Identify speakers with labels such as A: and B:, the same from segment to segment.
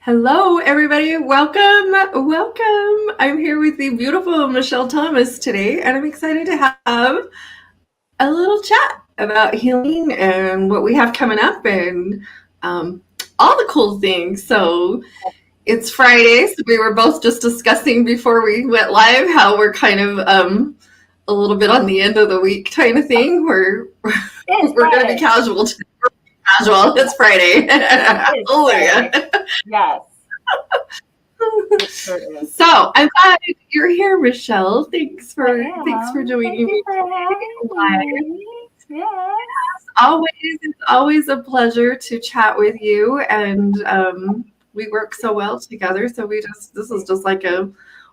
A: Hello, everybody. Welcome. I'm here with the beautiful Michele Thomas today, and I'm excited to have a little chat about healing and what we have coming up and um, all the cool things. So it's Friday, so we were both just discussing before we went live how we're kind of a little bit on the end of the week kind of thing. We're going to be casual today. Casual. It's Friday. Hallelujah.
B: Yes. Sure is.
A: So I'm glad you're here, Michele. Thanks for joining me.
B: For having me. Yes.
A: It's always a pleasure to chat with you, and we work so well together. So this is just like a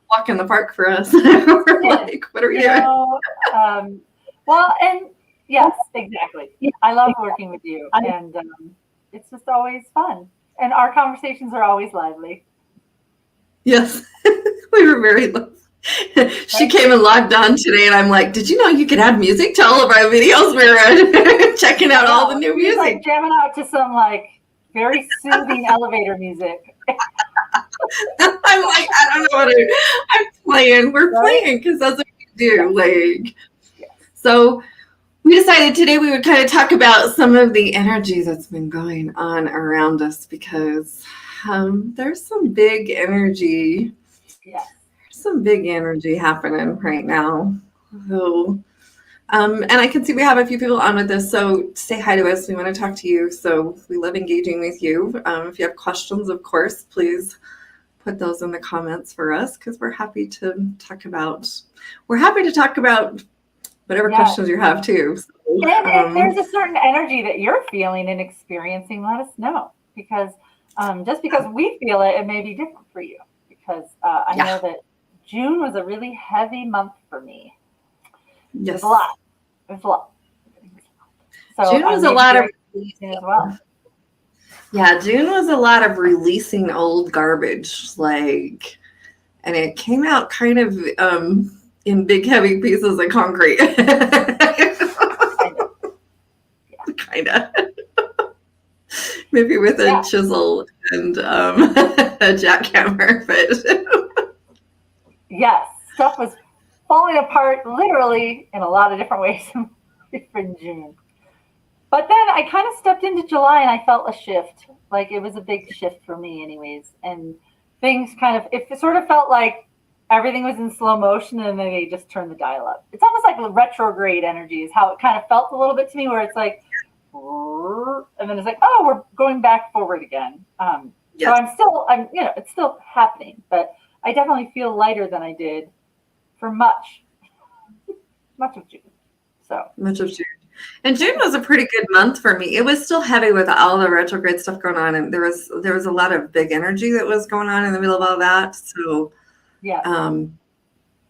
A: walk in the park for us. We're like, what are we doing?
B: And yes, exactly. I love working with you, and it's just always fun. And our conversations are always lively.
A: Yes, we were very lovely. She came and logged on today, and I'm like, "Did you know you could add music to all of our videos?" We were checking out all the new music,
B: like jamming out to some like very soothing elevator music.
A: I'm like, I don't know I'm playing. We're playing because that's what we do. Like, so we decided today we would kind of talk about some of the energy that's been going on around us because there's some big energy.
B: Yeah.
A: Some big energy happening right now. So, and I can see we have a few people on with us. So say hi to us. We want to talk to you. So we love engaging with you. If you have questions, of course, please put those in the comments for us because we're happy to talk about whatever questions you have too. So,
B: and if there's a certain energy that you're feeling and experiencing, let us know because just because we feel it, it may be different for you because I know that June was a really heavy month for me.
A: Yes.
B: It was a lot. So
A: June was a lot of
B: releasing as well.
A: Yeah, June was a lot of releasing old garbage, and it came out kind of in big, heavy pieces of concrete. Kind of. Maybe with a chisel and a jackhammer, but
B: yes, stuff was falling apart literally in a lot of different ways in June. But then I kind of stepped into July and I felt a shift. Like it was a big shift for me anyways. And things it sort of felt like everything was in slow motion and then they just turned the dial up. It's almost like the retrograde energy is how it kind of felt a little bit to me where it's like, and then it's like, oh, we're going back forward again. So it's still happening, but I definitely feel lighter than I did for much of June. So
A: much of June. And June was a pretty good month for me. It was still heavy with all the retrograde stuff going on, and there was a lot of big energy that was going on in the middle of all that. So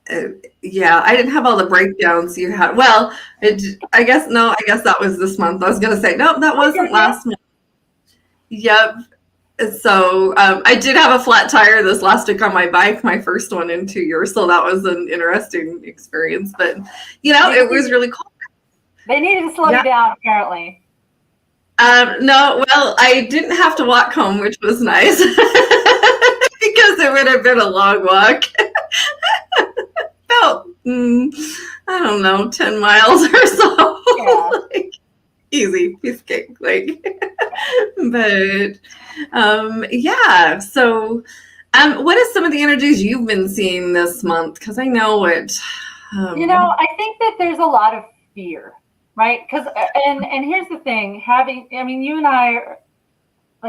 A: I didn't have all the breakdowns you had. Well, I guess that was this month. I was going to say, nope, that wasn't last month. Yep. So I did have a flat tire this last week on my bike, my first one in 2 years. So that was an interesting experience. But, it was really cool.
B: They needed to slow you down, apparently.
A: No, well, I didn't have to walk home, which was nice. Because it would have been a long walk. About, I don't know, 10 miles or so.
B: Yeah.
A: Easy piece of cake. But so what is some of the energies you've been seeing this month? Because I know it.
B: I think that there's a lot of fear, right? Because and here's the thing: you and I are,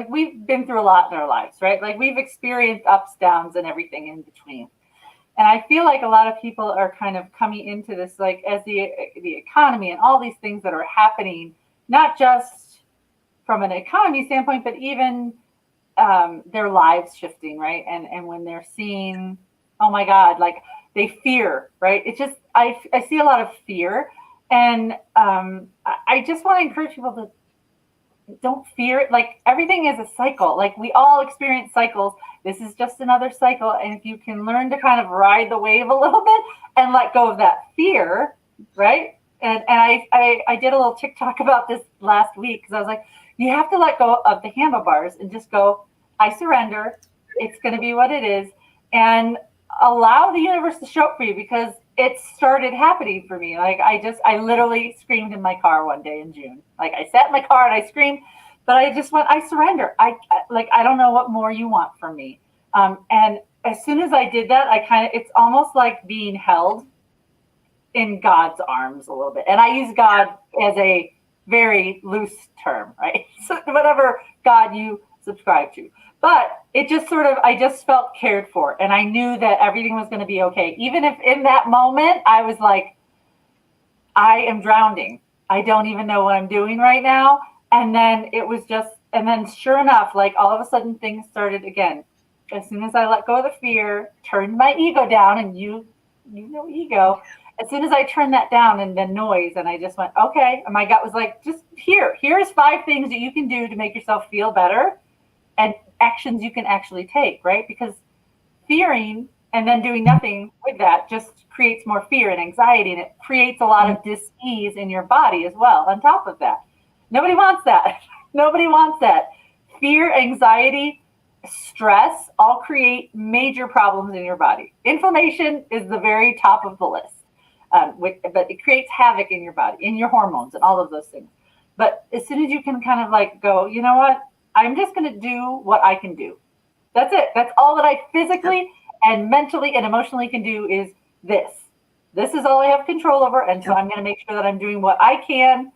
B: we've been through a lot in our lives, right? Like we've experienced ups, downs, and everything in between. And I feel like a lot of people are kind of coming into this, as the economy and all these things that are happening, not just from an economy standpoint, but even their lives shifting, right? And when they're seeing, oh my God, they fear, right? It's just, I see a lot of fear. And I just want to encourage people to don't fear it. Everything is a cycle. We all experience cycles. This is just another cycle. And if you can learn to kind of ride the wave a little bit and let go of that fear, right? And I did a little TikTok about this last week because I was like, you have to let go of the handlebars and just go, I surrender. It's going to be what it is. And allow the universe to show up for you, because it started happening for me. Like I literally screamed in my car one day in June. Like I sat in my car and I screamed, but I just went, I surrender. I don't know what more you want from me. And as soon as I did that, it's almost like being held in God's arms a little bit. And I use God as a very loose term, right? So whatever God you subscribe to. But it just sort of, I just felt cared for. And I knew that everything was going to be okay. Even if in that moment I was like, I am drowning. I don't even know what I'm doing right now. And then it was just, and then sure enough, like all of a sudden things started again. As soon as I let go of the fear, turned my ego down, and you know ego. As soon as I turned that down and the noise, and I just went, okay. And my gut was like, just here's 5 things that you can do to make yourself feel better, and actions you can actually take, right? Because fearing and then doing nothing with that just creates more fear and anxiety, and it creates a lot of dis-ease in your body as well on top of that. Nobody wants that. Nobody wants that. Fear, anxiety, stress all create major problems in your body. Inflammation is the very top of the list. But it creates havoc in your body, in your hormones, and all of those things. But as soon as you can kind of like go, you know what? I'm just going to do what I can do. That's it. That's all that I physically and mentally and emotionally can do is this. This is all I have control over. And so I'm going to make sure that I'm doing what I can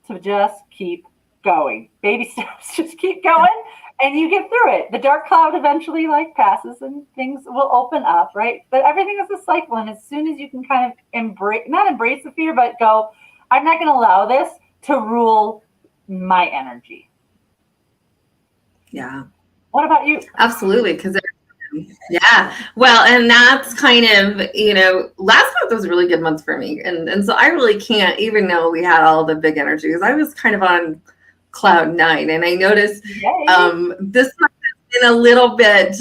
B: to just keep going. Baby steps, just keep going, and you get through it. The dark cloud eventually like passes and things will open up, right? But everything is a cycle. And as soon as you can kind of not embrace the fear, but go, I'm not going to allow this to rule my energy.
A: Yeah.
B: What about you?
A: Absolutely. Yeah. Well, and that's kind of, last month was a really good month for me. And so I really can't, even though we had all the big energies, I was kind of on cloud 9. And I noticed this month has been a little bit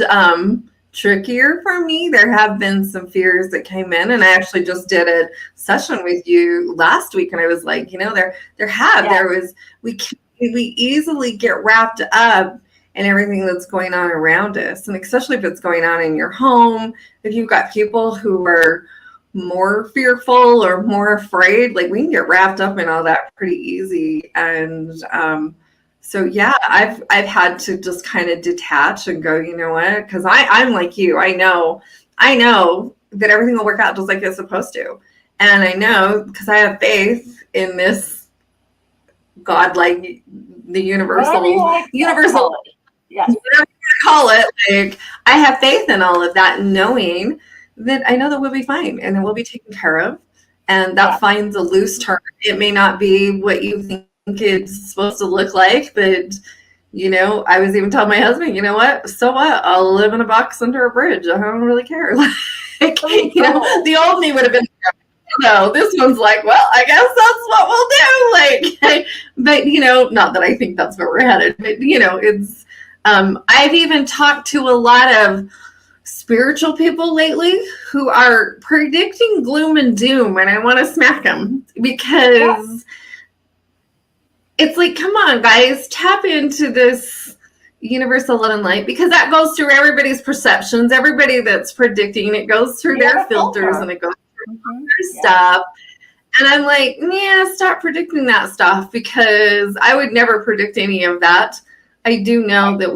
A: trickier for me. There have been some fears that came in, and I actually just did a session with you last week, and I was like, we easily get wrapped up and everything that's going on around us. And especially if it's going on in your home, if you've got people who are more fearful or more afraid, like we can get wrapped up in all that pretty easy. And so, yeah, I've had to just kind of detach and go, you know what? Because I'm like you. I know that everything will work out just like it's supposed to. And I know because I have faith in this God, like the universal, yes. Whatever you call it, like I have faith in all of that, knowing that I know that we'll be fine and that we'll be taken care of. And that finds a loose term. It may not be what you think it's supposed to look like, but I was even telling my husband, you know what? So what? I'll live in a box under a bridge. I don't really care. The old me would have been. No, this one's like, well, I guess that's what we'll do. But not that I think that's where we're headed, but it's. I've even talked to a lot of spiritual people lately who are predicting gloom and doom, and I want to smack them because it's like, come on, guys, tap into this universal love and light, because that goes through everybody's perceptions. Everybody that's predicting it goes through their filters, and it goes through their stuff. And I'm like, stop predicting that stuff, because I would never predict any of that. I do know that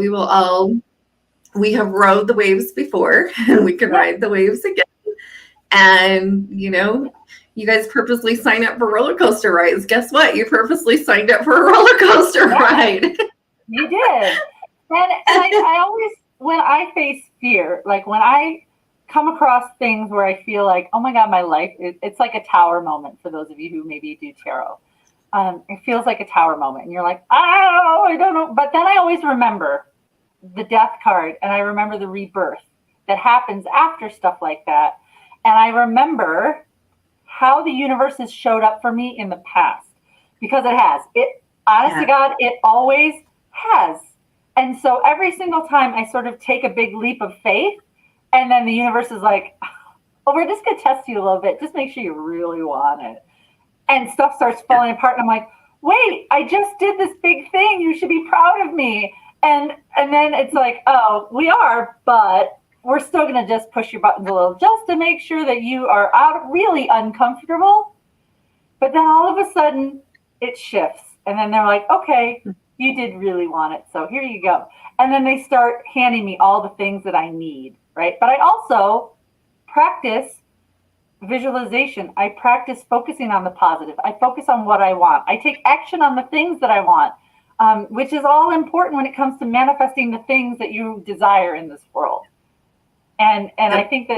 A: we have rode the waves before, and we can ride the waves again. And, you guys purposely sign up for roller coaster rides. Guess what? You purposely signed up for a roller coaster ride.
B: You did. And I always, when I face fear, like when I come across things where I feel like, oh my God, my life, it's like a tower moment for those of you who maybe do tarot. It feels like a tower moment, and you're like, oh, I don't know. But then I always remember the death card, and I remember the rebirth that happens after stuff like that. And I remember how the universe has showed up for me in the past, because it has. Honest to God, it always has. And so every single time I sort of take a big leap of faith, and then the universe is like, oh, we're just going to test you a little bit. Just make sure you really want it. And stuff starts falling apart. And I'm like, wait, I just did this big thing. You should be proud of me. And then it's like, oh, we are, but we're still going to just push your buttons a little just to make sure that you are out really uncomfortable. But then all of a sudden it shifts. And then they're like, okay, you did really want it. So here you go. And then they start handing me all the things that I need, right? But I also practice visualization. I practice focusing on the positive. I focus on what I want. I take action on the things that I want, which is all important when it comes to manifesting the things that you desire in this world. And I think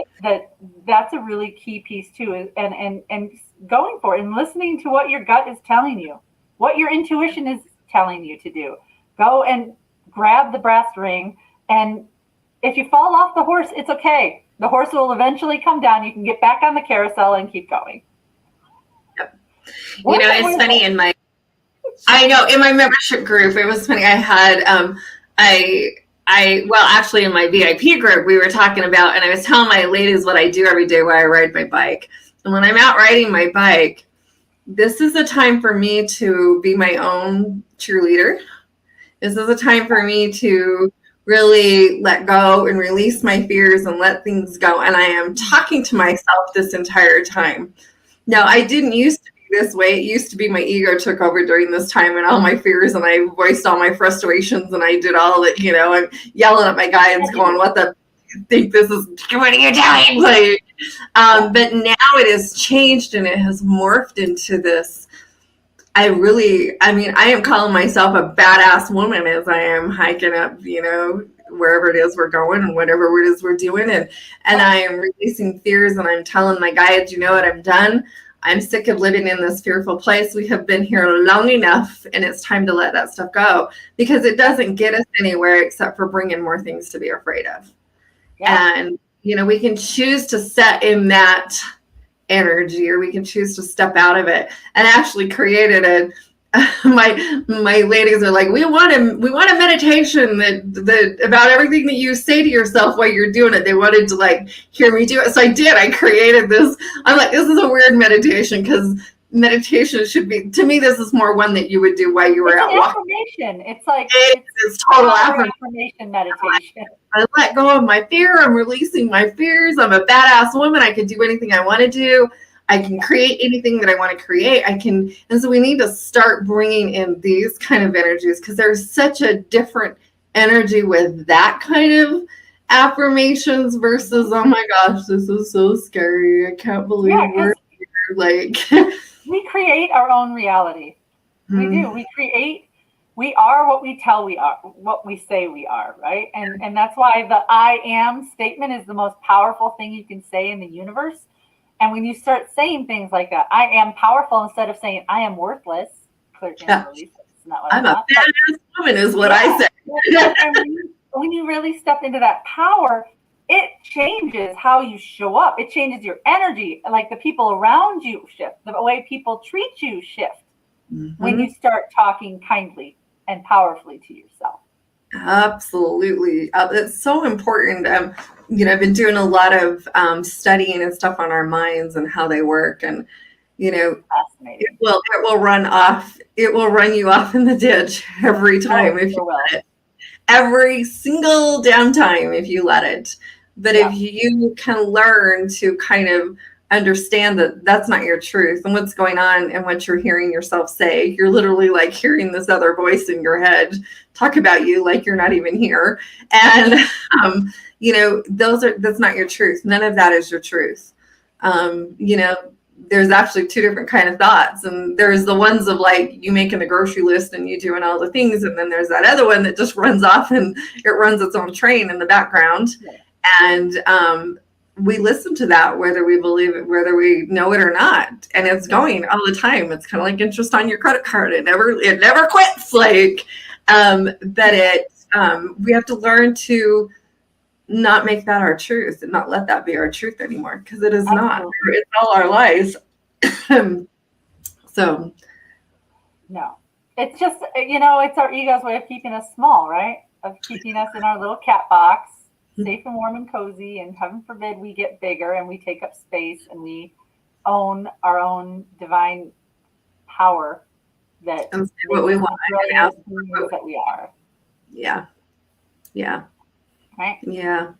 B: that's a really key piece too, and going for it and listening to what your gut is telling you, what your intuition is telling you to do. Go and grab the brass ring, and if you fall off the horse, it's okay. The horse will eventually come down. You can get back on the carousel and keep going.
A: Yep. You know, it's funny in my membership group, it was funny. I had, actually in my VIP group, we were talking about, and I was telling my ladies what I do every day while I ride my bike. And when I'm out riding my bike, this is a time for me to be my own cheerleader. This is a time for me to really let go and release my fears and let things go. And I am talking to myself this entire time. Now, I didn't used to be this way. It used to be my ego took over during this time and all my fears, and I voiced all my frustrations, and I did all that, I'm yelling at my guides going, what the think this is, what are you doing? Like, but now it has changed and it has morphed into this. I am calling myself a badass woman as I am hiking up, wherever it is we're going and whatever it is we're doing. And I am releasing fears, and I'm telling my guides, you know what, I'm done. I'm sick of living in this fearful place. We have been here long enough, and it's time to let that stuff go, because it doesn't get us anywhere except for bringing more things to be afraid of. Yeah. And, we can choose to set in that energy, or we can choose to step out of it. And actually created my ladies are like, we want a meditation that about everything that you say to yourself while you're doing it. They wanted to hear me do it. So I did. I created this. I'm like, this is a weird meditation, because meditation should be, to me, this is more one that you would do while you were out walking.
B: It's like
A: it's total
B: affirmation meditation.
A: I let go of my fear. I'm releasing my fears. I'm a badass woman. I can do anything I want to do. I can create anything that I want to create. And so we need to start bringing in these kind of energies, because there's such a different energy with that kind of affirmations versus, oh my gosh, this is so scary. I can't believe we're here.
B: We create our own reality. We do. We are what we tell we are, what we say we are, right? And that's why the I am statement is the most powerful thing you can say in the universe. And when you start saying things like that, I am powerful, instead of saying I am worthless,
A: I'm a badass woman is what I say.
B: And when you really step into that power, it changes how you show up. It changes your energy. Like the people around you shift. The way people treat you shift when you start talking kindly and powerfully to yourself.
A: Absolutely. It's so important. I've been doing a lot of studying and stuff on our minds and how they work. And, it will run you off in the ditch every time if you let it. Every single damn time if you let it. But if you can learn to kind of understand that that's not your truth, and what's going on and what you're hearing yourself say, you're literally like hearing this other voice in your head talk about you like you're not even here. And, that's not your truth. None of that is your truth. There's actually two different kind of thoughts. And there's the ones of you making a grocery list and you doing all the things. And then there's that other one that just runs off and it runs its own train in the background. Yeah. And we listen to that, whether we believe it, whether we know it or not. And it's going all the time. It's kind of like interest on your credit card. It never quits. We have to learn to not make that our truth and not let that be our truth anymore, because it is not. It's all our lies. So
B: no, it's just, it's our ego's way of keeping us small, right? Of keeping us in our little cat box, safe and warm and cozy, and heaven forbid we get bigger and we take up space and we own our own divine power that
A: what we want
B: that we are.
A: Yeah. Yeah.
B: Right.
A: Yeah.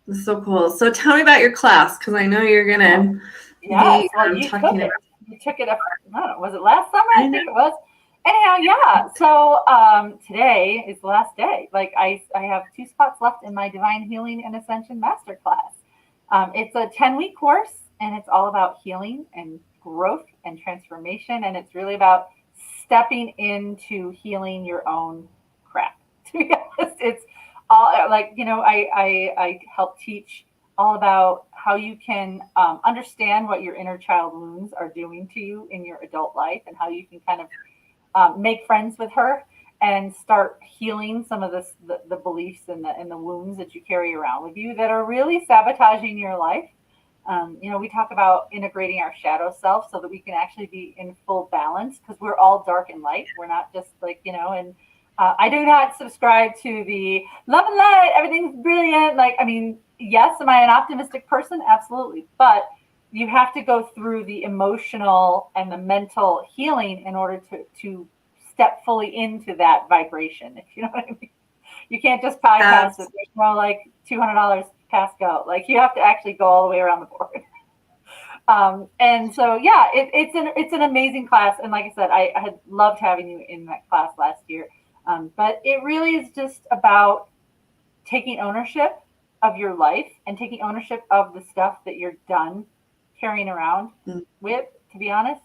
A: That's so cool. So tell me about your class, because I know you're gonna
B: Yes.
A: be
B: Well, you took
A: talking about.
B: it. You took it. I don't know, was it last summer? I
A: I know.
B: think it was. Anyhow, yeah. So today is the last day. Like I have 2 spots left in my Divine Healing and Ascension Masterclass. It's a 10-week course, and it's all about healing and growth and transformation. And it's really about stepping into healing your own crap. To be honest, it's all like, I help teach all about how you can understand what your inner child wounds are doing to you in your adult life, and how you can kind of make friends with her and start healing some of the beliefs and the wounds that you carry around with you that are really sabotaging your life. We talk about integrating our shadow self so that we can actually be in full balance, because we're all dark and light. We're not just like, and I do not subscribe to the love and light, everything's brilliant. Like, I mean, yes, am I an optimistic person? Absolutely. But you have to go through the emotional and the mental healing in order to step fully into that vibration, if you know what I mean. You can't just bypass it.
A: That's
B: There's no like $200 pass go. Like, you have to actually go all the way around the board. And so, yeah, it's an amazing class. And like I said, I had loved having you in that class last year. But it really is just about taking ownership of your life and taking ownership of the stuff that you're done carrying around with, to be honest.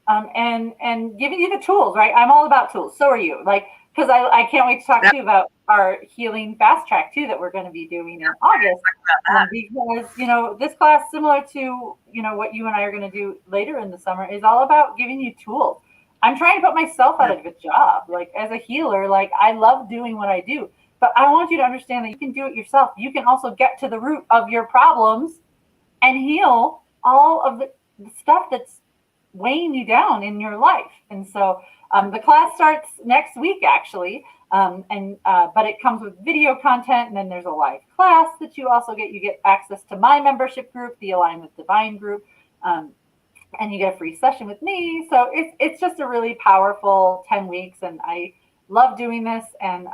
B: And giving you the tools, right? I'm all about tools. So are you. Like, because I can't wait to talk to you about our healing fast track too that we're going to be doing in August. Because this class, similar to what you and I are going to do later in the summer, is all about giving you tools. I'm trying to put myself out of a job. Like, as a healer, like, I love doing what I do, but I want you to understand that you can do it yourself. You can also get to the root of your problems and heal all of the stuff that's weighing you down in your life. And so the class starts next week, actually. But it comes with video content, and then there's a live class that you also get. You get access to my membership group, the Align with Divine group, and you get a free session with me. So it's just a really powerful 10 weeks, and I love doing this. And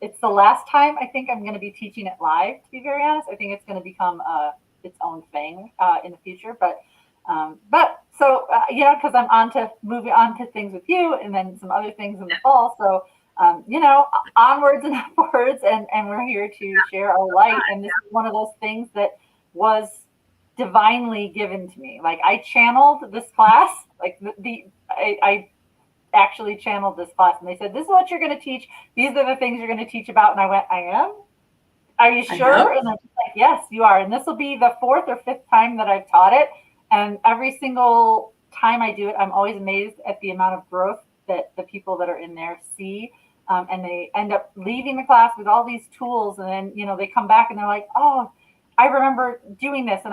B: it's the last time I think I'm going to be teaching it live, to be very honest. I think it's going to become its own thing in the future. But so, because I'm moving on to things with you, and then some other things in the fall. So, onwards and upwards, and we're here to share our light. And this is one of those things that was divinely given to me. Like, I channeled this class, like I actually channeled this class, and they said, "This is what you're going to teach. These are the things you're going to teach about." And I went, "I am? Are you sure?" And I'm just like, "Yes, you are." And this will be the 4th or 5th time that I've taught it. And every single time I do it, I'm always amazed at the amount of growth that the people that are in there see. And they end up leaving the class with all these tools. And then, they come back and they're like, "Oh, I remember doing this."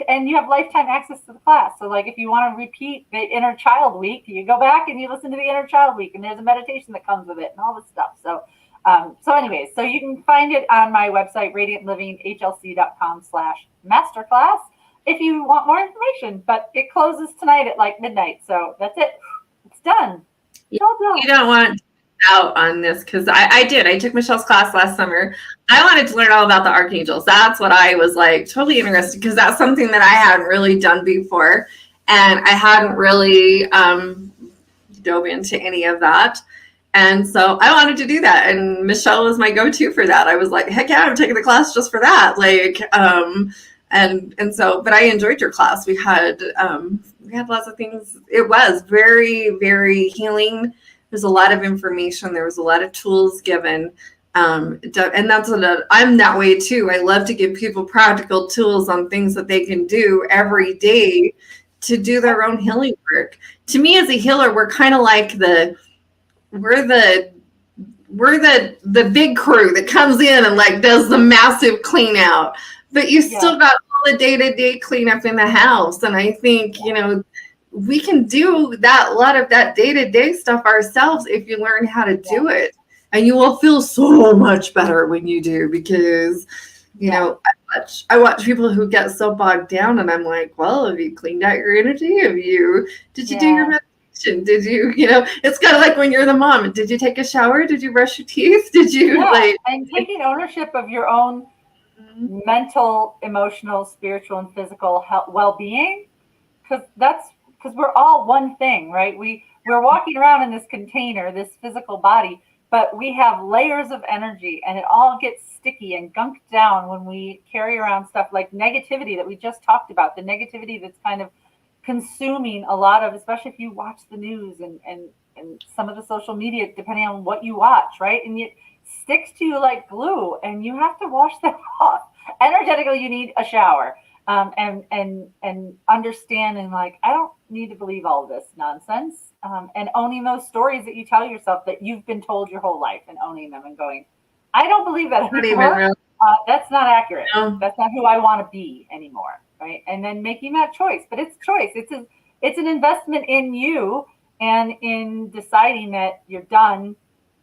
B: And you have lifetime access to the class. So, like, if you want to repeat the Inner Child Week, you go back and you listen to the Inner Child Week, and there's a meditation that comes with it and all this stuff. So anyways, so you can find it on my website, radiantlivinghlc.com/masterclass, if you want more information. But it closes tonight at like midnight. So that's it. It's done. It's all done.
A: You don't want out on this, because I did. I took Michelle's class last summer. I wanted to learn all about the archangels. That's what I was like totally interested, because that's something that I hadn't really done before, and I hadn't really dove into any of that. And so I wanted to do that, and Michelle was my go-to for that. I was like, heck yeah, I'm taking the class just for that. Like, and so, but I enjoyed your class. We had lots of things. It was very, very healing. There's a lot of information. There was a lot of tools given. And that's what I'm that way too. I love to give people practical tools on things that they can do every day to do their own healing work. To me, as a healer, we're kind of like we're the big crew that comes in and like does the massive clean out, but you still got all the day-to-day cleanup in the house. And I think, we can do a lot of that day-to-day stuff ourselves if you learn how to do it. And you will feel so much better when you do, because, I watch people who get so bogged down, and I'm like, well, have you cleaned out your energy? Did you do your meditation? question. Did you, it's kind of like when you're the mom. Did you take a shower? Did you brush your teeth? Did you
B: and taking ownership of your own mental, emotional, spiritual, and physical health, well-being, because we're all one thing, right? We're walking around in this container, this physical body, but we have layers of energy, and it all gets sticky and gunked down when we carry around stuff like negativity that we just talked about, the negativity that's kind of consuming a lot of, especially if you watch the news and some of the social media, depending on what you watch, right? And it sticks to you like glue, and you have to wash that off. Energetically, you need a shower, and understand, and like, I don't need to believe all of this nonsense, and owning those stories that you tell yourself that you've been told your whole life, and owning them and going, I don't believe that anymore. That's not accurate.
A: No.
B: That's not who I want to be anymore, right? And then making that choice. But it's choice. It's an investment in you, and in deciding that you're done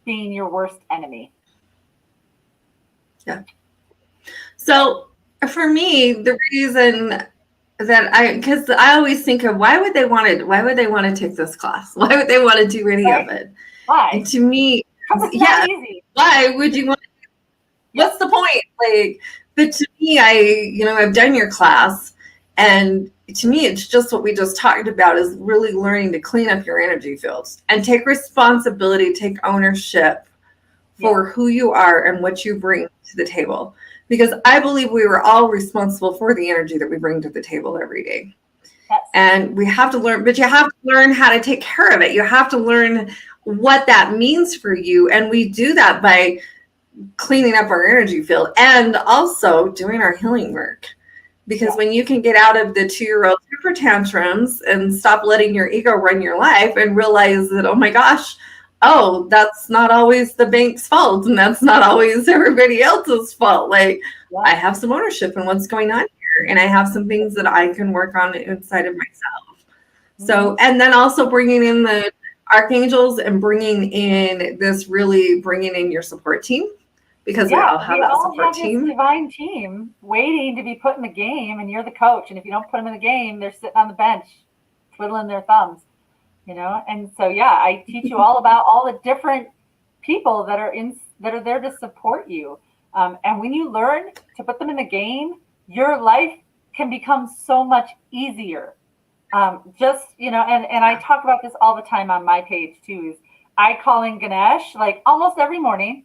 B: being your worst enemy.
A: Yeah. So for me, the reason that because I always think of why would they want to take this class? Why would they want to do any of it?
B: Why?
A: And to me,
B: it's easy.
A: Why would you want to? What's the point? Like, but to me, I've done your class, and to me, it's just what we just talked about, is really learning to clean up your energy fields and take responsibility, take ownership for who you are and what you bring to the table. Because I believe we were all responsible for the energy that we bring to the table every day.
B: Yes.
A: And we have to learn, but you have to learn how to take care of it. You have to learn what that means for you. And we do that by cleaning up our energy field and also doing our healing work. Because when you can get out of the 2-year-old temper tantrums and stop letting your ego run your life and realize that, oh my gosh, that's not always the bank's fault, and that's not always everybody else's fault. Like, I have some ownership in what's going on here, and I have some things that I can work on inside of myself. So, and then also bringing in the archangels and bringing in your support team, because we all have that support team.
B: This divine team waiting to be put in the game, and you're the coach. And if you don't put them in the game, they're sitting on the bench, twiddling their thumbs. And so, I teach you all about all the different people that are there to support you. And when you learn to put them in the game, your life can become so much easier. And I talk about this all the time on my page too, is I call in Ganesh like almost every morning.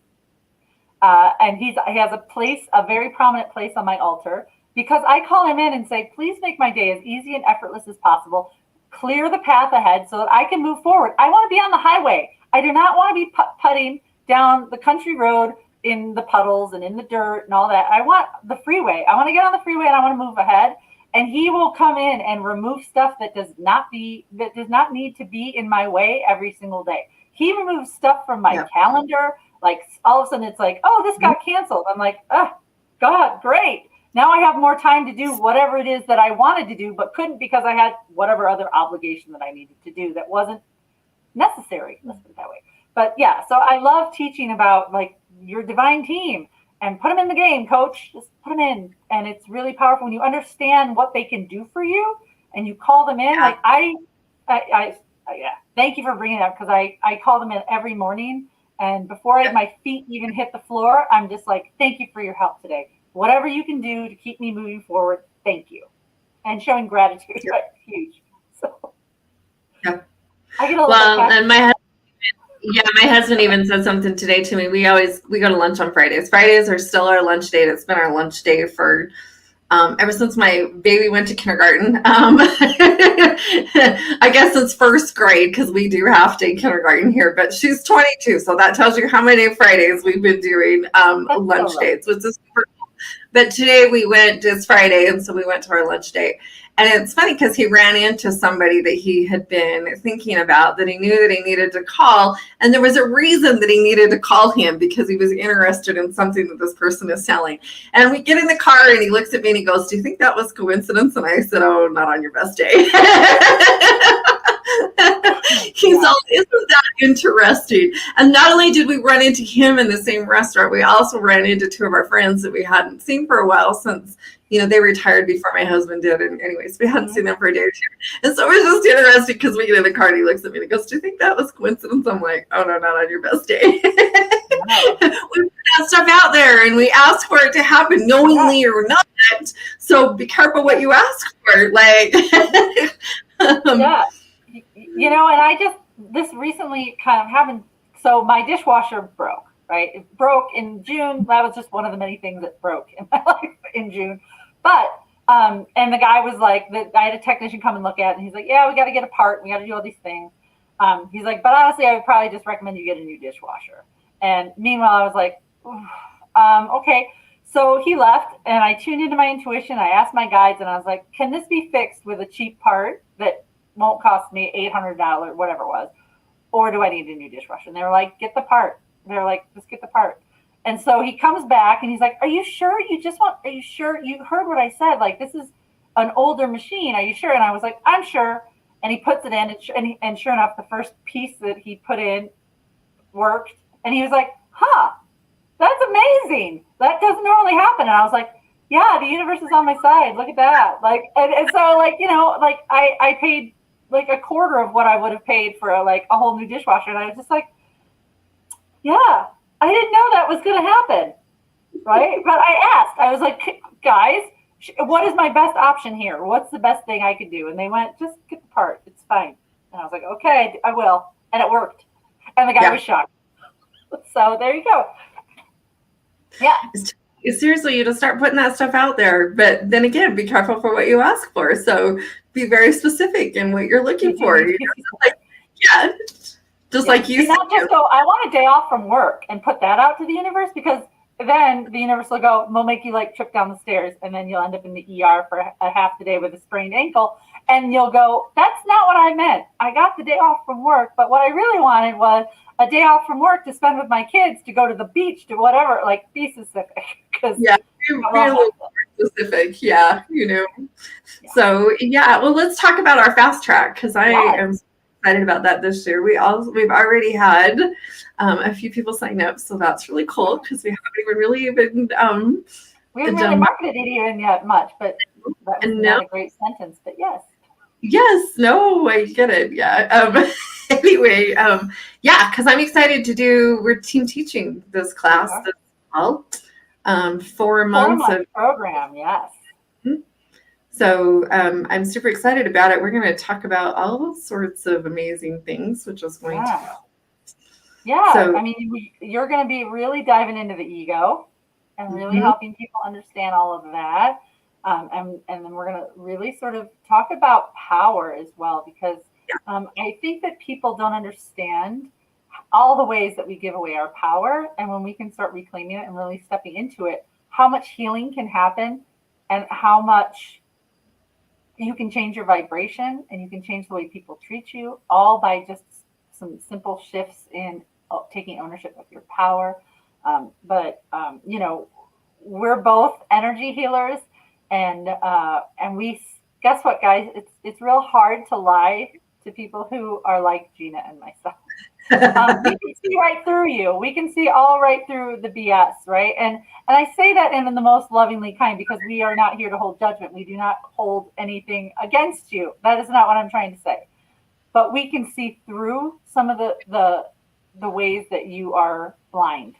B: And he has a very prominent place on my altar, because I call him in and say, please make my day as easy and effortless as possible. Clear the path ahead so that I can move forward. I want to be on the highway. I do not want to be putting down the country road in the puddles and in the dirt and all that. I want the freeway. I want to get on the freeway, and I want to move ahead. And he will come in and remove stuff that does not need to be in my way every single day. He removes stuff from my calendar. Like, all of a sudden it's like, oh, this got canceled. I'm like, oh, God, great. Now I have more time to do whatever it is that I wanted to do, but couldn't because I had whatever other obligation that I needed to do that wasn't necessary. Let's put it that way. But so I love teaching about like your divine team, and put them in the game, coach. Just put them in. And it's really powerful when you understand what they can do for you and you call them in. Like I thank you for bringing it up, because I call them in every morning. And before my feet even hit the floor, I'm just like, thank you for your help today. Whatever you can do to keep me moving forward, thank you. And showing gratitude, huge. So I get a little
A: and my husband even said something today to me. We go to lunch on Fridays. Fridays are still our lunch date. It's been our lunch day for ever since my baby went to kindergarten. I guess it's first grade, because we do half-day kindergarten here, but she's 22, so that tells you how many Fridays we've been doing lunch dates, which is super cool. But today it's Friday, and so we went to our lunch date. And it's funny because he ran into somebody that he had been thinking about, that he knew that he needed to call. And there was a reason that he needed to call him, because he was interested in something that this person is selling. And we get in the car, and he looks at me and he goes, do you think that was coincidence? And I said, oh, not on your best day. He's
B: Yeah.
A: all, isn't that interesting? And not only did we run into him in the same restaurant, we also ran into two of our friends that we hadn't seen for a while since, they retired before my husband did. And anyways, we hadn't seen them for a day or two. And so it was just interesting because we get in the car and he looks at me and he goes, "Do you think that was coincidence?" I'm like, "Oh no, not on your best day."
B: No.
A: We put that stuff out there and we ask for it to happen knowingly or not. So be careful what you ask for. Like,
B: Yeah. And I just, this recently kind of happened. So my dishwasher broke, right? It broke in June. That was just one of the many things that broke in my life in June. But, and the guy was like, I had a technician come and look at it, and he's like, "Yeah, we got to get a part. We got to do all these things." He's like, "But honestly, I would probably just recommend you get a new dishwasher." And meanwhile, I was like, okay. So he left, and I tuned into my intuition. I asked my guides, and I was like, "Can this be fixed with a cheap part that won't cost me $800, whatever it was, or do I need a new dishwasher?" And they were like, "Get the part." They're like, "Just get the part." And so he comes back and he's like, "Are you sure are you sure you heard what I said? Like, this is an older machine. Are you sure?" And I was like, "I'm sure." And he puts it in, and sure enough, the first piece that he put in worked. And he was like, "Huh, that's amazing. That doesn't normally happen." And I was like, "Yeah, the universe is on my side. Look at that." Like, and so like, like I paid like a quarter of what I would have paid for a whole new dishwasher. And I was just like, yeah, I didn't know that was going to happen. Right. But I asked, I was like, "Guys, what is my best option here? What's the best thing I could do?" And they went, "Just get the part. It's fine." And I was like, "Okay, I will." And it worked. And the guy was shocked. So there you go. Yeah.
A: Seriously, you just start putting that stuff out there. But then again, be careful for what you ask for. So be very specific in what you're looking for. Yeah, just like you
B: said. Not just go, "I want a day off from work," and put that out to the universe, because then the universe will go, "We'll make you trip down the stairs," and then you'll end up in the ER for a half the day with a sprained ankle. And you'll go, "That's not what I meant. I got the day off from work, but what I really wanted was a day off from work to spend with my kids, to go to the beach, to whatever." Like, be specific.
A: Yeah, be a little more specific. Yeah. So well, let's talk about our fast track, because I am excited about that this year. We've already had a few people sign up, so that's really cool, because we haven't really
B: we haven't really marketed it even yet much, but that was not a great sentence. But
A: no, I get it. Yeah. Anyway, because I'm excited to do. We're team teaching this class this fall. 4 months of
B: program. Yes.
A: So I'm super excited about it. We're going to talk about all sorts of amazing things, which is going to.
B: Yeah. So, I mean, you're going to be really diving into the ego and really helping people understand all of that. And then we're going to really sort of talk about power as well, because I think that people don't understand all the ways that we give away our power. And when we can start reclaiming it and really stepping into it, how much healing can happen, and how much you can change your vibration, and you can change the way people treat you, all by just some simple shifts in taking ownership of your power. But we're both energy healers, and we, guess what, guys? It's real hard to lie to people who are like Gina and myself. We can see right through you. We can see all right through the BS, right? And I say that in the most lovingly kind, because we are not here to hold judgment. We do not hold anything against you. That is not what I'm trying to say. But we can see through some of the ways that you are blind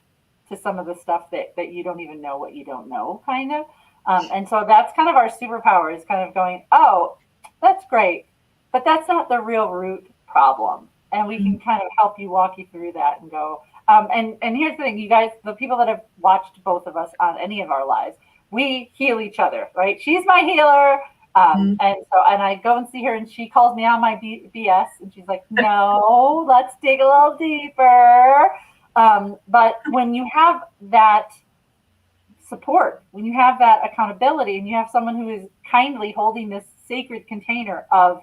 B: to some of the stuff that you don't even know what you don't know, kind of. And so that's kind of our superpower, is kind of going, "Oh, that's great, but that's not the real root problem." And we can kind of help you, walk you through that, and go. And here's the thing, you guys, the people that have watched both of us on any of our lives, we heal each other, right? She's my healer. And I go and see her, and she calls me on my BS, and she's like, "No, let's dig a little deeper." But when you have that support, when you have that accountability, and you have someone who is kindly holding this sacred container of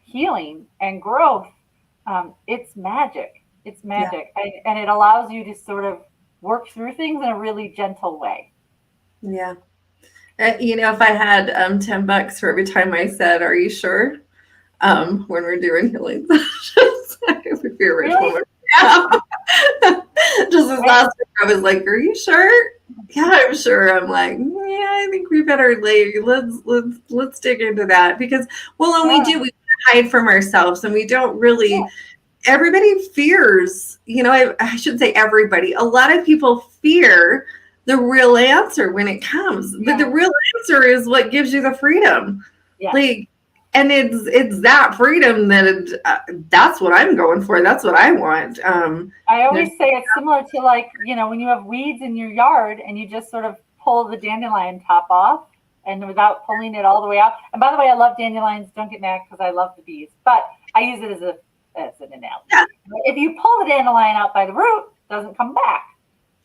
B: healing and growth, it's magic. It's magic. And it allows you to sort of work through things in a really gentle way.
A: Yeah. If I had $10 for every time I said, "Are you sure?" when we're doing healing sessions. I have a fear rich
B: Really?
A: woman. Yeah. Just this
B: Right.
A: last week, I was like, "Are you sure?" Yeah, I'm sure. I'm like, "Yeah, I think we better let's dig into that because, well, when we
B: Yeah.
A: do, we hide from ourselves, and we don't
B: Yeah.
A: really. Everybody fears, I should say everybody. A lot of people fear the real answer when it comes, but the
B: Yeah.
A: real answer is what gives you the freedom,
B: Yes.
A: like, and it's that freedom that's what I'm going for. That's what I want.
B: I
A: There's
B: always say it's similar to like, when you have weeds in your yard and you just sort of pull the dandelion top off and without pulling it all the way out. And by the way, I love dandelions. Don't get mad because I love the bees, but I use it as an
A: Yeah,
B: analogy. If you pull the dandelion out by the root, it doesn't come back.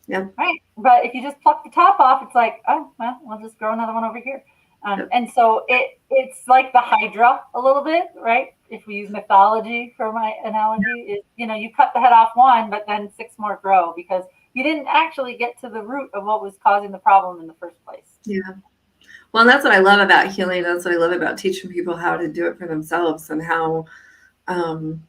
A: yeah,
B: Right. But if you just pluck the top off, it's like, oh, well, we'll just grow another one over here.
A: yeah,
B: And so it's like the Hydra a little bit, right? If we use mythology for my analogy, is you cut the head off one, but then six more grow because you didn't actually get to the root of what was causing the problem in the first place.
A: yeah. Well, that's what I love about healing. That's what I love about teaching people how to do it for themselves and um,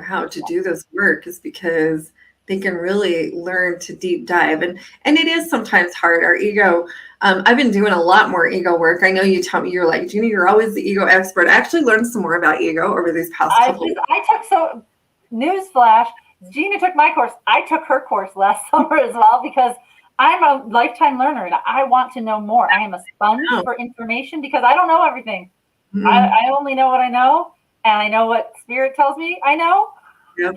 A: how to do this work is because they can really learn to deep dive. And it is sometimes hard. Our ego, I've been doing a lot more ego work. I know you tell me, you're like, Gina, you're always the ego expert. I actually learned some more about ego over these past couple of
B: I took so newsflash. Gina took my course. I took her course last summer as well because I'm a lifetime learner and I want to know more. I am a sponge
A: years.
B: for information because I don't know everything.
A: Mm-mm.
B: I only know what I know, and I know what spirit tells me I know.
A: Yep.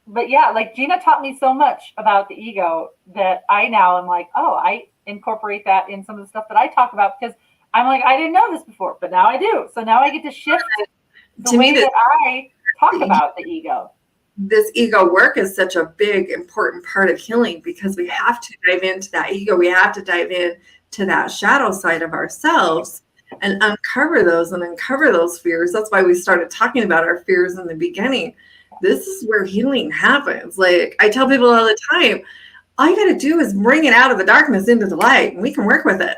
B: But yeah, like Gina taught me so much about the ego that I now am like, oh, I incorporate that in some of the stuff that I talk about because I'm like, I didn't know this before, but now I do. So now I get to shift the
A: To me,
B: way that I talk about the ego.
A: this ego work is such a big, important part of healing because we have to dive into that ego. We have to dive into that shadow side of ourselves and uncover those fears. That's why we started talking about our fears in the beginning. This is where healing happens. Like I tell people all the time, all you got to do is bring it out of the darkness into the light and we can work with it.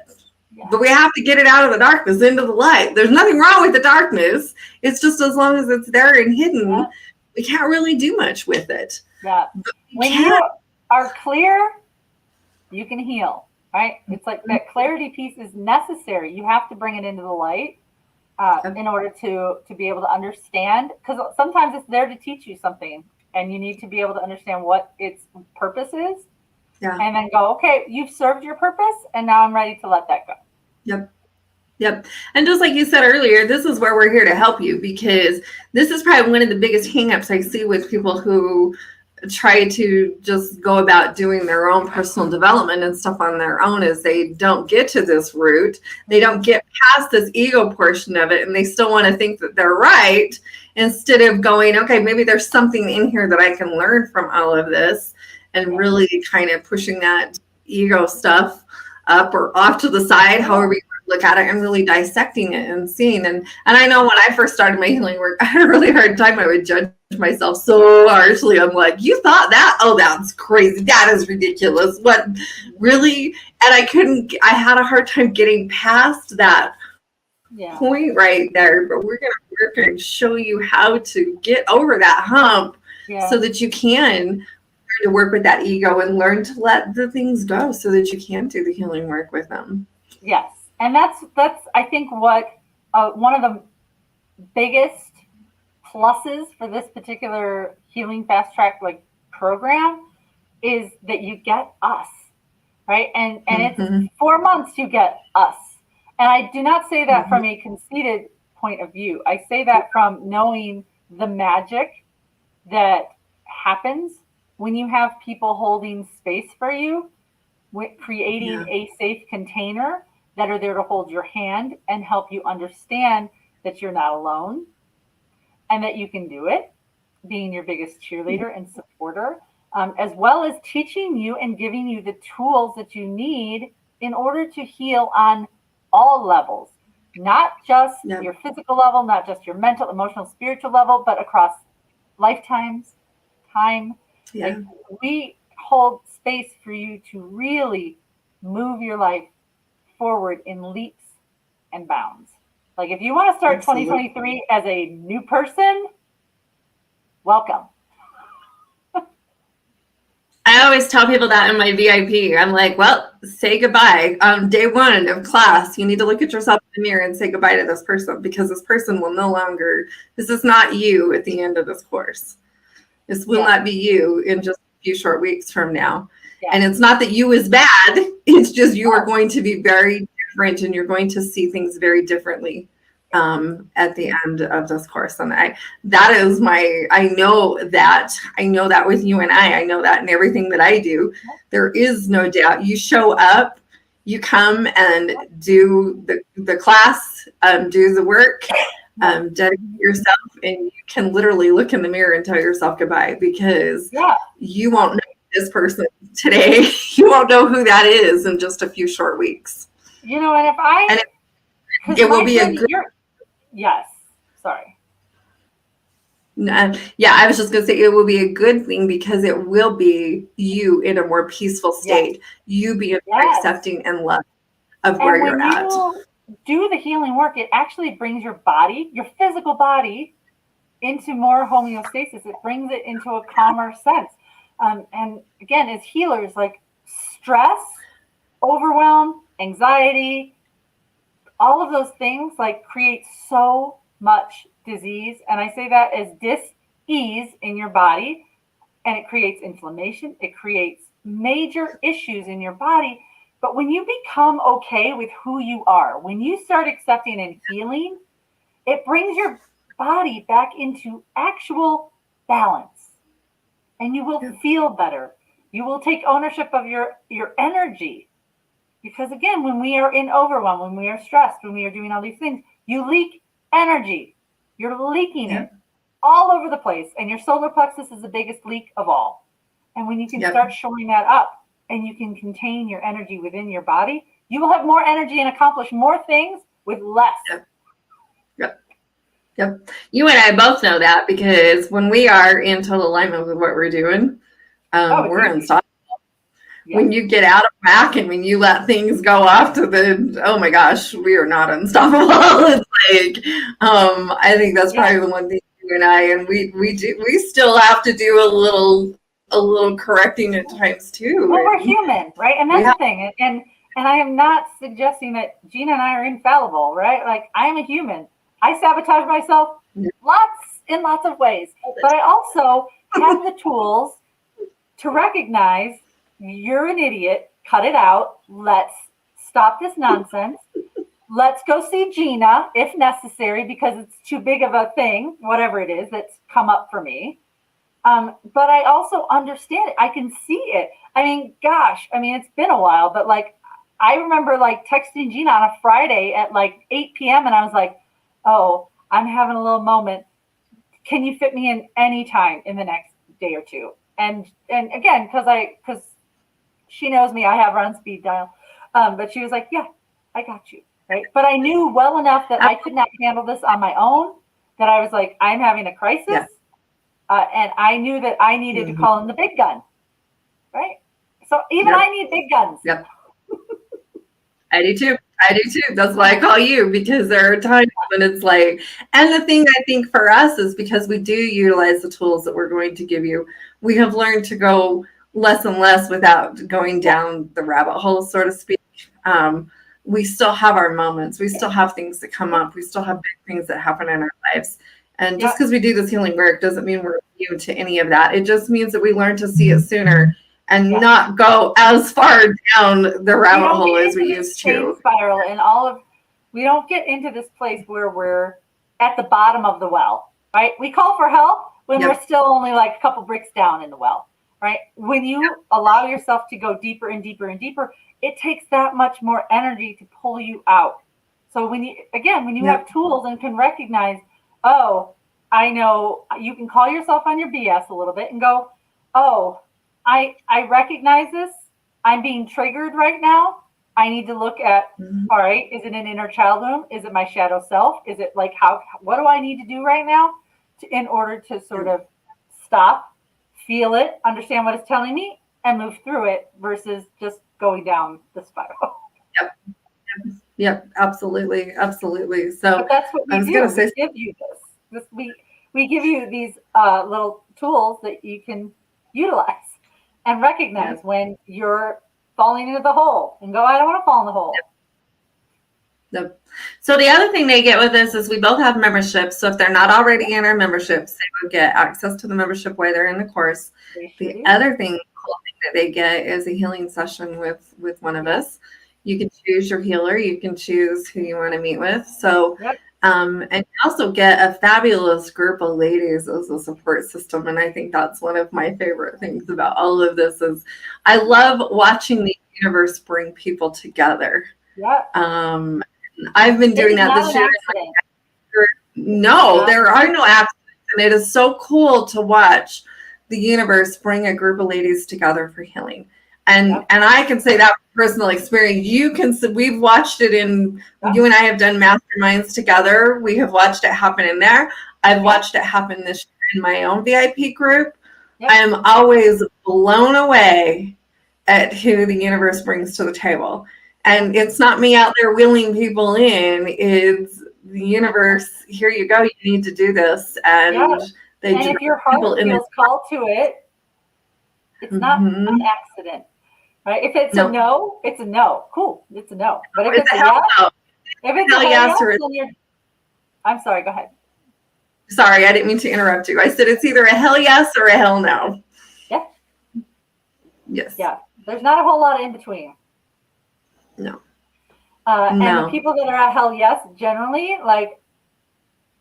B: Yeah.
A: But we have to get it out of the darkness into the light. There's nothing wrong with the darkness. It's just as long as it's there and hidden,
B: Yeah.
A: we can't really do much with it.
B: Yeah.
A: But we
B: When
A: can.
B: you are clear, you can heal, right? It's like that clarity piece is necessary. You have to bring it into the light in order to be able to understand. Because sometimes it's there to teach you something, and you need to be able to understand what its purpose is,
A: Yeah.
B: and then go, okay, you've served your purpose, and now I'm ready to let that go.
A: Yep. Yep. And just like you said earlier, this is where we're here to help you because this is probably one of the biggest hangups I see with people who try to just go about doing their own personal development and stuff on their own is they don't get to this root. They don't get past this ego portion of it and they still want to think that they're right instead of going, okay, maybe there's something in here that I can learn from all of this and really kind of pushing that ego stuff up or off to the side, however you look at it, and really dissecting it and seeing. And I know when I first started my healing work, I had a really hard time. I would judge myself so harshly. I'm like, you thought that? Oh, that's crazy. That is ridiculous. What, really? And I had a hard time getting past that point right there. But we're going to work and show you how to get over that hump so that you can to work with that ego and learn to let the things go so that you can do the healing work with them.
B: Yes. And that's I think what one of the biggest pluses for this particular healing fast track like program is that you get us, right? And it's 4 months you get us. And I do not say that from a conceited point of view. I say that from knowing the magic that happens when you have people holding space for you, creating a safe container that are there to hold your hand and help you understand that you're not alone and that you can do it, being your biggest cheerleader and supporter, as well as teaching you and giving you the tools that you need in order to heal on all levels, not just your physical level, not just your mental, emotional, spiritual level, but across lifetimes, time. Like we hold space for you to really move your life forward in leaps and bounds. Like if you want to start
A: Absolutely.
B: 2023 as a new person, welcome.
A: I always tell people that in my VIP. I'm like, well, say goodbye. Day one of class, you need to look at yourself in the mirror and say goodbye to this person, because this person will no longer, this is not you at the end of this course. This will
B: Yes.
A: not be you in just a few short weeks from now.
B: Yes.
A: And it's not that you is bad. It's just you are
B: No.
A: going to be very different, and you're going to see things very differently at the end of this course. And that is I know that with you and I know that in everything that I do. There is no doubt. You show up, you come and do the class, do the work, dedicate yourself, and you can literally look in the mirror and tell yourself goodbye, because you won't know this person today. You won't know who that is in just a few short weeks.
B: You know, and if I,
A: and it will be a good.
B: Yes. Sorry.
A: Yeah, I was just going to say it will be a good thing, because it will be you in a more peaceful state. Yes. You being accepting and love of where you're at.
B: And when you do the healing work, it actually brings your body, your physical body, into more homeostasis. It brings it into a calmer sense. And again, as healers, like stress, overwhelm, anxiety, all of those things like create so much disease. And I say that as dis-ease in your body, and it creates inflammation. It creates major issues in your body. But when you become okay with who you are, when you start accepting and healing, it brings your body back into actual balance, and you will feel better. You will take ownership of your energy. Because again, when we are in overwhelm, when we are stressed, when we are doing all these things, you leak energy. You're leaking it all over the place. And your solar plexus is the biggest leak of all. And when you can start showing that up, and you can contain your energy within your body, you will have more energy and accomplish more things with less.
A: Yep. You and I both know that, because when we are in total alignment with what we're doing, we're unstoppable. When you get out of whack and when you let things go off to the, oh my gosh, we are not unstoppable. It's like, I think that's probably the one thing you and I, and we still have to do a little correcting at times too.
B: Well, we're human, right? And that's the thing. And I am not suggesting that Gina and I are infallible, right? Like, I am a human. I sabotage myself in lots of ways, but I also have the tools to recognize you're an idiot, cut it out, let's stop this nonsense. Let's go see Gina if necessary, because it's too big of a thing, whatever it is that's come up for me. But I also understand it. I can see it. I mean, gosh, it's been a while, but like, I remember like texting Gina on a Friday at like 8 p.m. and I was like, oh, I'm having a little moment. Can you fit me in any time in the next day or two? And again, because she knows me, I have her on speed dial. But she was like, yeah, I got you. Right. But I knew well enough that I could not handle this on my own, that I was like, I'm having a crisis. Yeah. And I knew that I needed to call in the big gun. Right. So even I need big guns.
A: Yep. I do too. That's why I call you, because there are times when it's like, and the thing I think for us is, because we do utilize the tools that we're going to give you, we have learned to go less and less without going down the rabbit hole, so to speak. We still have our moments. We still have things that come up. We still have big things that happen in our lives. And just because we do this healing work doesn't mean we're immune to any of that. It just means that we learn to see it sooner and not go as far down the rabbit hole as we used to.
B: Spiral and we don't get into this place where we're at the bottom of the well, right? We call for help when we're still only like a couple bricks down in the well, right? When you allow yourself to go deeper and deeper and deeper, it takes that much more energy to pull you out. So when you have tools and can recognize, oh, I know, you can call yourself on your BS a little bit and go, oh, I recognize this. I'm being triggered right now. I need to look at, all right, is it an inner child wound? Is it my shadow self? Is it like, what do I need to do right now in order to sort of stop, feel it, understand what it's telling me, and move through it versus just going down the spiral.
A: Yep, absolutely, absolutely. So
B: But that's what
A: I
B: we
A: was gonna
B: do.
A: say,
B: We give you this. We give you these little tools that you can utilize and
A: yeah.
B: recognize when you're falling into the hole and go, I don't want to fall in the hole.
A: Yep. So the other thing they get with this is we both have memberships. So if they're not already in our memberships, they will get access to the membership while they're in the course.
B: They sure
A: The
B: do.
A: other cool thing that they get is a healing session with one of
B: Yep.
A: us. You can choose your healer. You can choose who you want to meet with. So,
B: Yep.
A: and you also get a fabulous group of ladies as a support system. And I think that's one of my favorite things about all of this is I love watching the universe bring people together.
B: Yep.
A: Um, I've been
B: It
A: doing
B: is
A: that
B: not
A: this
B: an
A: year in
B: accident.
A: my career.
B: It's
A: No,
B: not.
A: there are no accidents, and it is so cool to watch the universe bring a group of ladies together for healing.
B: Yep.
A: And I can say that from personal experience. You can we've watched it in
B: Yep.
A: you and I have done masterminds together. We have watched it happen in there. I've
B: Yep.
A: watched it happen this year in my own VIP group. I
B: Yep.
A: am always blown away at who the universe brings to the table.
B: Yep.
A: And it's not me out there wheeling people in, it's the universe, here you go, you need to do this.
B: Yep.
A: And they
B: And
A: direct
B: if your
A: people
B: heart
A: in the
B: feels called to it, it's not an
A: mm-hmm.
B: accident. Right? If it's a
A: No,
B: no, it's a no. Cool. It's a no. But if
A: it's
B: it's
A: a
B: a
A: hell
B: yes,
A: no.
B: if it's a
A: Hell
B: hell
A: yes
B: yes,
A: or
B: then you're. I'm sorry. Go ahead.
A: sorry, I didn't mean to interrupt you. I said it's either a hell yes or a hell no.
B: Yeah.
A: Yes.
B: Yeah. There's not a whole lot in between.
A: No.
B: And the
A: No.
B: people that are at hell yes, generally, like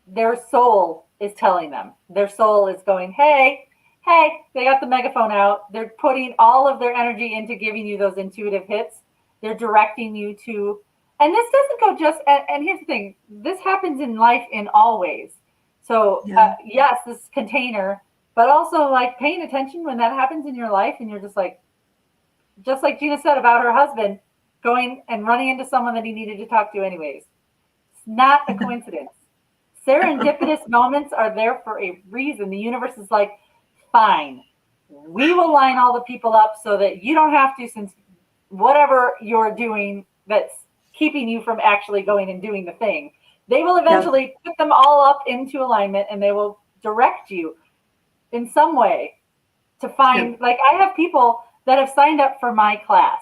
B: their soul is telling them. Their soul is going, hey, hey, they got the megaphone out. They're putting all of their energy into giving you those intuitive hits. They're directing you to, and this doesn't go just, and here's the thing, this happens in life in all ways. So,
A: Yeah.
B: yes, this container, but also like paying attention when that happens in your life and you're just like Gina said about her husband going and running into someone that he needed to talk to anyways. It's not a coincidence. Serendipitous moments are there for a reason. The universe is like, fine, we will line all the people up so that you don't have to, since whatever you're doing that's keeping you from actually going and doing the thing, they will
A: Yep.
B: eventually put them all up into alignment and they will direct you in some way to find,
A: Yep.
B: like, I have people that have signed up for my class.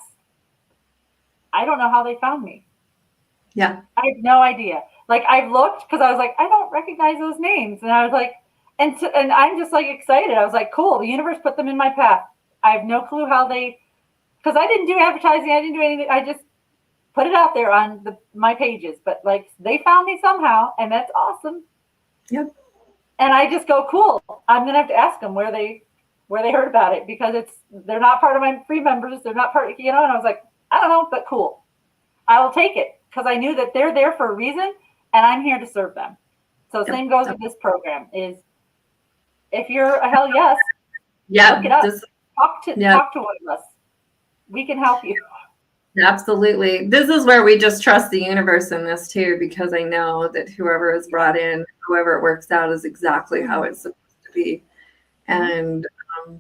B: I don't know how they found me.
A: Yeah.
B: I have no idea. Like I've looked because I was like, I don't recognize those names, and I was like, and I'm just like excited. I was like, cool. The universe put them in my path. I have no clue how they, because I didn't do advertising. I didn't do anything. I just put it out there on my pages. But like they found me somehow, and that's awesome.
A: Yep.
B: And I just go, cool. I'm gonna have to ask them where they heard about it because they're not part of my free members. They're not part, And I was like, I don't know, but cool. I will take it because I knew that they're there for a reason and I'm here to serve them. So
A: Yep.
B: same goes with this program is if you're a hell yes, look it
A: Yep.
B: up.
A: This, yep.
B: Talk to one of us. We can help you.
A: Absolutely. This is where we just trust the universe in this too, because I know that whoever is brought in, whoever it works out, is exactly how it's supposed to be. And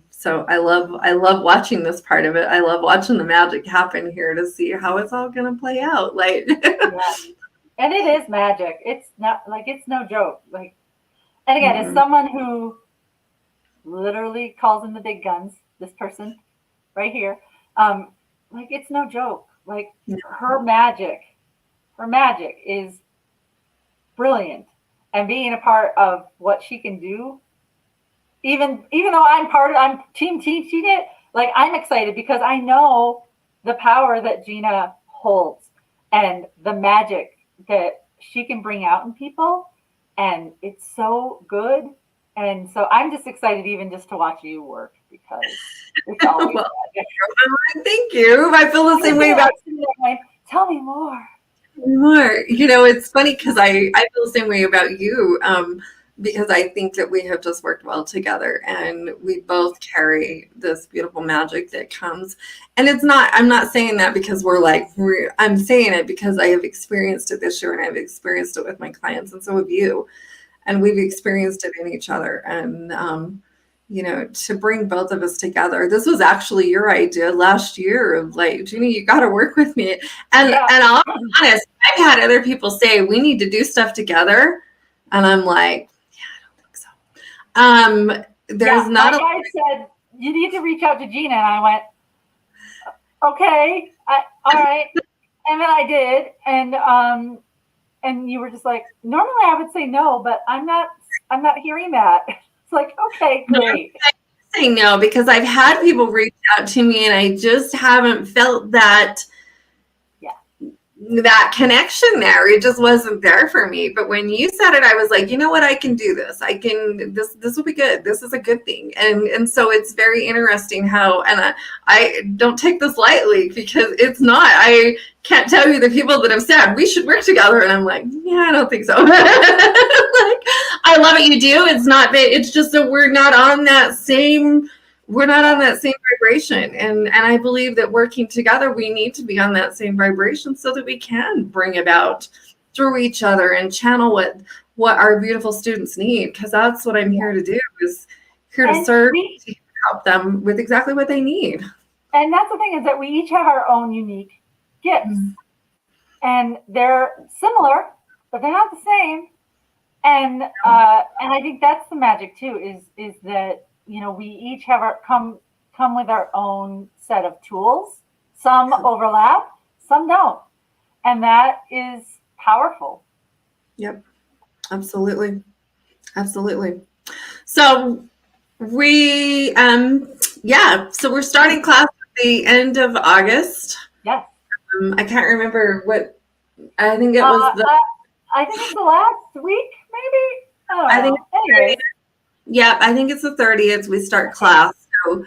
A: so I love watching this part of it. I love watching the magic happen here to see how it's all going to play out. Like,
B: Yeah. And it is magic. It's not like it's no joke. Like, and again, as someone who literally calls in the big guns, this person right here, like it's no joke. Like her magic is brilliant, and being a part of what she can do, even though I'm team teaching it, like I'm excited because I know the power that Gina holds and the magic that she can bring out in people, and it's so good. And so I'm just excited even just to watch you work because it's always
A: well,
B: magic.
A: thank you. I feel the same way about
B: Tell me more.
A: more. It's funny because I feel the same way about you. Because I think that we have just worked well together and we both carry this beautiful magic that comes. And I'm not saying that because I'm saying it because I have experienced it this year and I've experienced it with my clients and so have you. And we've experienced it in each other. And to bring both of us together. This was actually your idea last year of like, Jeannie, you got to work with me. And I'll be honest, I've had other people say we need to do stuff together, and I'm like, there's not
B: my guy said you need to reach out to Gina, and I went, okay, all right, and then I did, and you were just like, normally I would say no, but I'm not hearing that. It's like, okay, great.
A: Saying no, because I've had people reach out to me and I just haven't felt that connection there. It just wasn't there for me. But when you said it, I was like, you know what, I can do this. This will be good. This is a good thing. And so it's very interesting how, and I don't take this lightly because it's not, I can't tell you the people that have said we should work together. And I'm like, yeah, I don't think so. Like, I love what you do. It's just that we're not on that same vibration. And I believe that working together, we need to be on that same vibration so that we can bring about through each other and channel what our beautiful students need. Because that's what I'm here to do, is here to serve, to help them with exactly what they need.
B: And that's the thing, is that we each have our own unique gifts. And they're similar, but they're not the same. And I think that's the magic too, is that, we each have come with our own set of tools. Some overlap, some don't. And that is powerful.
A: Yep. Absolutely. Absolutely. So we, so we're starting class at the end of August.
B: Yes.
A: I can't remember what, I think it was
B: I think it's the last week, maybe? I don't know. Anyways.
A: Yeah, I think it's the 30th we start class. So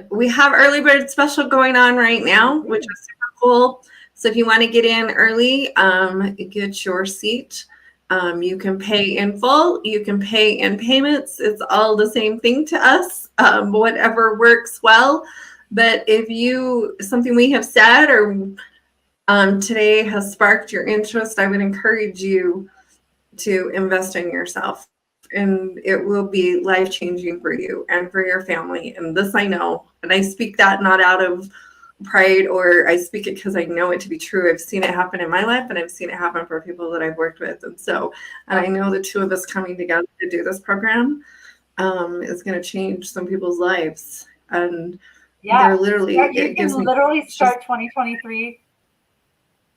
A: we have early bird special going on right now, which is super cool. So if you want to get in early, get your seat. You can pay in full, you can pay in payments. It's all the same thing to us, whatever works well. But if something we have said or today has sparked your interest, I would encourage you to invest in yourself. And it will be life-changing for you and for your family. And this I know. And I speak that not out of pride, or I speak it because I know it to be true. I've seen it happen in my life, and I've seen it happen for people that I've worked with. And I know the two of us coming together to do this program is going to change some people's lives. And they're literally,
B: you can literally start 2023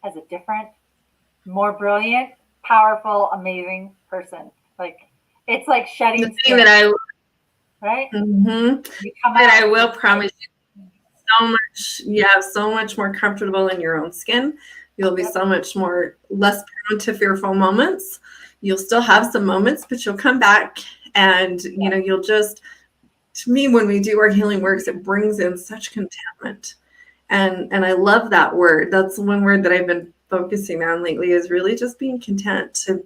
B: as a different, more brilliant, powerful, amazing person. Like, it's like shedding skin. Right?
A: Mm-hmm. But I will promise you so much more comfortable in your own skin. You'll be so much less prone to fearful moments. You'll still have some moments, but you'll come back and, you'll just, to me, when we do our healing works, it brings in such contentment. And I love that word. That's one word that I've been focusing on lately, is really just being content to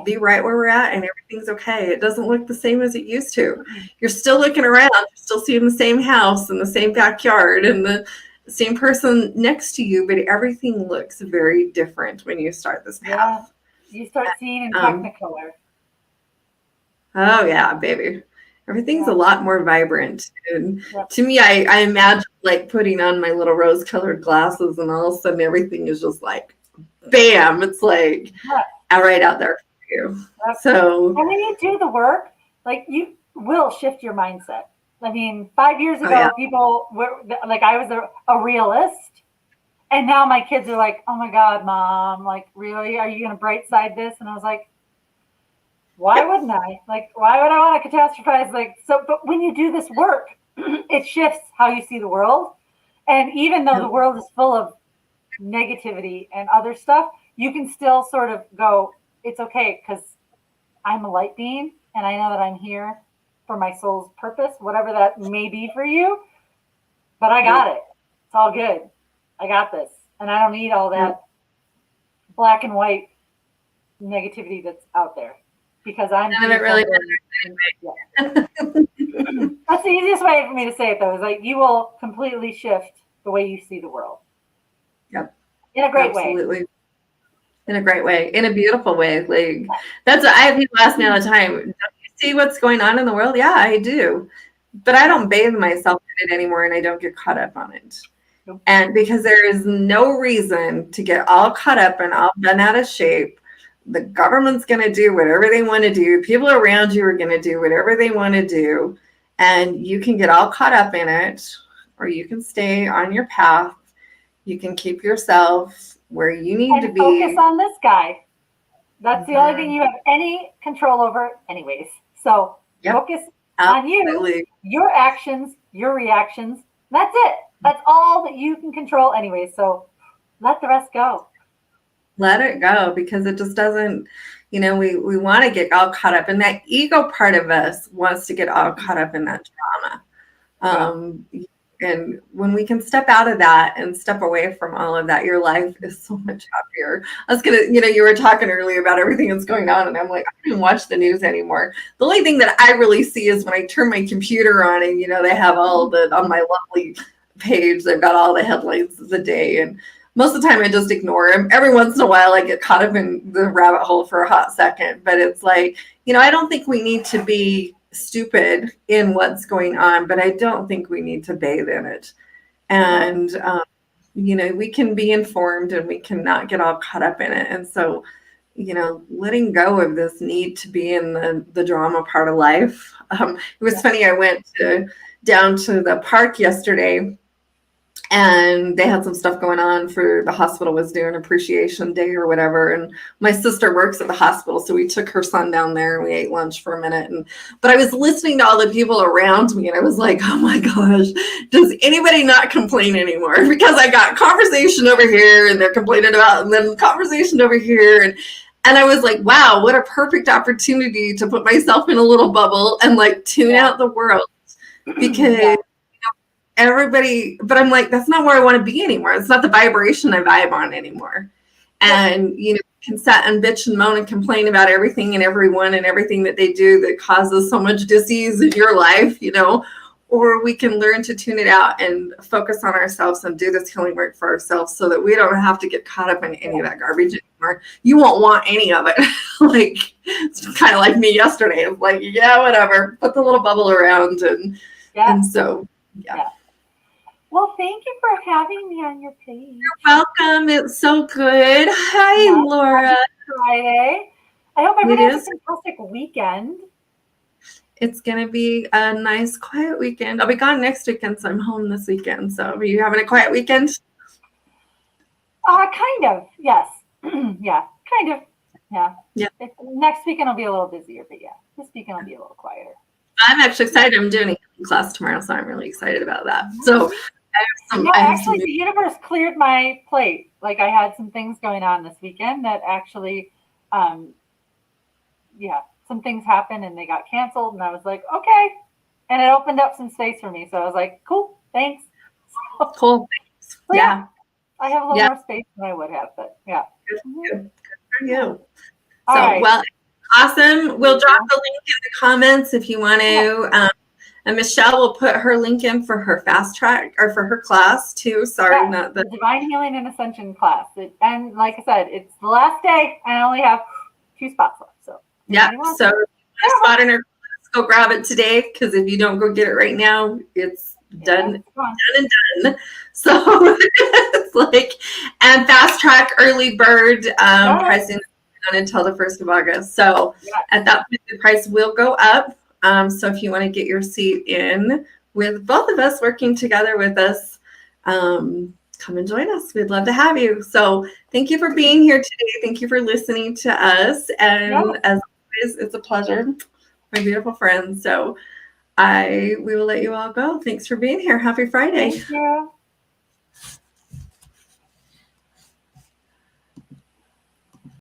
A: be right where we're at, and everything's okay. It doesn't look the same as it used to. You're still looking around, you're still seeing the same house and the same backyard and the same person next to you, but everything looks very different when you start this path.
B: You start seeing in Technicolor.
A: Oh yeah, baby. Everything's a lot more vibrant. And to me, I imagine like putting on my little rose-colored glasses, and all of a sudden everything is just like, bam! It's like right out there. So,
B: and when you do the work, like, you will shift your mindset. I mean, 5 years ago, people were like, I was a realist, and now my kids are like, oh my God, Mom, like, really? Are you going to bright side this? And I was like, why wouldn't I? Like, why would I want to catastrophize? Like, so, but when you do this work, it shifts how you see the world. And even though the world is full of negativity and other stuff, you can still sort of go, it's okay, because I'm a light being, and I know that I'm here for my soul's purpose, whatever that may be for you. But I got it. It's all good. I got this. And I don't need all that black and white negativity that's out there, because I'm really That's the easiest way for me to say it, though, is like, you will completely shift the way you see the world.
A: Yep.
B: In a great way.
A: Absolutely. In a great way, in a beautiful way. Like, that's what I have people ask me all the time. Don't you see what's going on in the world? Yeah, I do. But I don't bathe myself in it anymore and I don't get caught up on it.
B: Nope.
A: And because there is no reason to get all caught up and all bent out of shape. The government's going to do whatever they want to do. People around you are going to do whatever they want to do. And you can get all caught up in it, or you can stay on your path. You can keep yourself where you need to be.
B: Focus on this guy. That's the only thing you have any control over anyways. So focus on you, your actions, your reactions. That's it. That's all that you can control anyway. So let the rest go.
A: Let it go, because it just doesn't, we want to get all caught up, and that ego part of us wants to get all caught up in that drama. And when we can step out of that and step away from all of that, your life is so much happier. I was you were talking earlier about everything that's going on, and I'm like, I don't even watch the news anymore. The only thing that I really see is when I turn my computer on and, they have all on my lovely page, they've got all the headlines of the day, and most of the time I just ignore them. Every once in a while I get caught up in the rabbit hole for a hot second, but it's like, I don't think we need to be stupid in what's going on, but I don't think we need to bathe in it. And, we can be informed and we cannot get all caught up in it. And so, letting go of this need to be in the drama part of life. It was funny. I went down to the park yesterday, and they had some stuff going on for the hospital was doing appreciation day or whatever. And my sister works at the hospital, so we took her son down there and we ate lunch for a minute. But I was listening to all the people around me, and I was like, oh my gosh, does anybody not complain anymore? Because I got conversation over here and they're complaining about, and then conversation over here. And I was like, wow, what a perfect opportunity to put myself in a little bubble and like tune out the world, because everybody, but I'm like, that's not where I want to be anymore. It's not the vibration I vibe on anymore. And, can sit and bitch and moan and complain about everything and everyone and everything that they do that causes so much disease in your life, or we can learn to tune it out and focus on ourselves and do this healing work for ourselves so that we don't have to get caught up in any of that garbage anymore. You won't want any of it. Like, it's kind of like me yesterday. It's like, yeah, whatever, put the little bubble around. And so, yeah.
B: Well, thank you for having me on your page.
A: You're welcome. It's so good. Hi, Laura.
B: Happy Friday. I hope everybody has a fantastic weekend.
A: It's going to be a nice, quiet weekend. I'll be gone next weekend, so I'm home this weekend. So are you having a quiet weekend?
B: Kind of, yes. Yeah, kind of. Yeah. Next weekend I'll be a little busier, but this weekend I'll be a little quieter.
A: I'm actually excited. I'm doing a class tomorrow, so I'm really excited about that. So
B: actually, the universe cleared my plate. Like, I had some things going on this weekend that actually, some things happened and they got canceled, and I was like, okay. And it opened up some space for me. So I was like, cool, thanks.
A: Cool. Thanks.
B: So, yeah. I have a little more space than I would have, but yeah.
A: Good for you.
B: All right.
A: Well, awesome. We'll drop the link in the comments if you want to. And Michelle will put her link in for her fast track or for her class too. Sorry, not the
B: Divine Healing and Ascension class. And like I said, it's the last day. I only have 2 spots left. So
A: so spot in her class, go grab it today, because if you don't go get it right now, it's done and done. So it's like, and fast track early bird pricing until the 1st of August. So at that point, the price will go up. So if you want to get your seat in with both of us working together with us, come and join us. We'd love to have you. So thank you for being here today. Thank you for listening to us. And as always, it's a pleasure, my beautiful friends. So we will let you all go. Thanks for being here. Happy Friday.
B: Thank you.